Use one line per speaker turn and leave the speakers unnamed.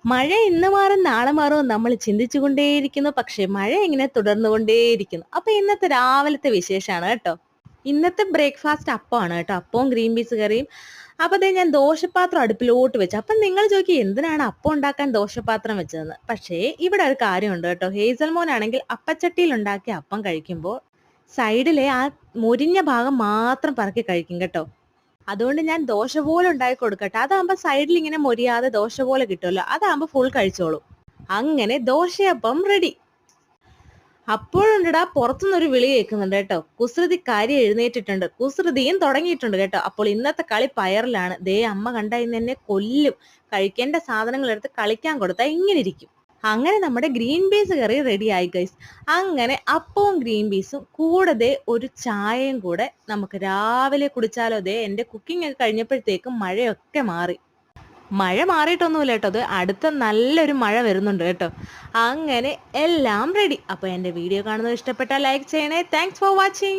മഴ ഇന്ന് മാറും നാളെ മാറും നമ്മൾ ചിന്തിച്ചുകൊണ്ടേയിരിക്കുന്നു. പക്ഷേ മഴ ഇങ്ങനെ തുടർന്നുകൊണ്ടേയിരിക്കുന്നു. അപ്പൊ ഇന്നത്തെ രാവിലത്തെ വിശേഷമാണ് കേട്ടോ. ഇന്നത്തെ ബ്രേക്ക്ഫാസ്റ്റ് അപ്പമാണ് കേട്ടോ. അപ്പവും ഗ്രീൻ പീസ് കറിയും. അപ്പൊ ദേ ഞാൻ ദോശപാത്രം അടുപ്പിലോട്ട് വെച്ചു. അപ്പം നിങ്ങൾ ചോദിക്കും എന്തിനാണ് അപ്പം ഉണ്ടാക്കാൻ ദോശപാത്രം വെച്ചതെന്ന്. പക്ഷേ ഇവിടെ ഒരു കാര്യമുണ്ട് കേട്ടോ. ഹേസൽ മോനാണെങ്കിൽ അപ്പച്ചട്ടിയിൽ ഉണ്ടാക്കിയ അപ്പം കഴിക്കുമ്പോൾ സൈഡിലെ ആ മുരിഞ്ഞ ഭാഗം മാത്രം പറക്കി കഴിക്കും കേട്ടോ. അതുകൊണ്ട് ഞാൻ ദോശ പോലെ ഉണ്ടാക്കി കൊടുക്കട്ടെ. അതാകുമ്പോ സൈഡിൽ ഇങ്ങനെ മൊരിയാതെ ദോശ പോലെ കിട്ടുമല്ലോ. അതാകുമ്പോ ഫുൾ കഴിച്ചോളൂ. അങ്ങനെ ദോശയപ്പം റെഡി. അപ്പോഴുണ്ടടാ പുറത്തുനിന്നൊരു വിളി കേൾക്കുന്നുണ്ട് കേട്ടോ. കുസൃതിക്കാരി എഴുന്നേറ്റിട്ടുണ്ട്. കുസൃതിയും തുടങ്ങിയിട്ടുണ്ട് കേട്ടോ. അപ്പോൾ ഇന്നത്തെ കളി പയറിലാണ്. ദേ അമ്മ കണ്ട ഇന്ന് എന്നെ കൊല്ലും. കഴിക്കേണ്ട സാധനങ്ങൾ എടുത്ത് കളിക്കാൻ കൊടുത്താൽ ഇങ്ങനെ ഇരിക്കും. അങ്ങനെ നമ്മുടെ ഗ്രീൻ പീസ് കറി റെഡി ആയി ഗൈസ്. അങ്ങനെ അപ്പവും ഗ്രീൻ പീസും കൂടെ ദേ ഒരു ചായയും കൂടെ നമുക്ക് രാവിലെ കുടിച്ചാലോ. ദേ എന്റെ കുക്കിംഗ് ഒക്കെ കഴിഞ്ഞപ്പോഴത്തേക്കും മഴയൊക്കെ മാറി. മഴ മാറിയിട്ടൊന്നുമില്ല കേട്ടോ. അത് അടുത്ത നല്ലൊരു മഴ വരുന്നുണ്ട് കേട്ടോ. അങ്ങനെ എല്ലാം റെഡി. അപ്പൊ എന്റെ വീഡിയോ കാണുന്നത് ഇഷ്ടപ്പെട്ടാൽ ലൈക്ക് ചെയ്യണേ. Thanks for watching.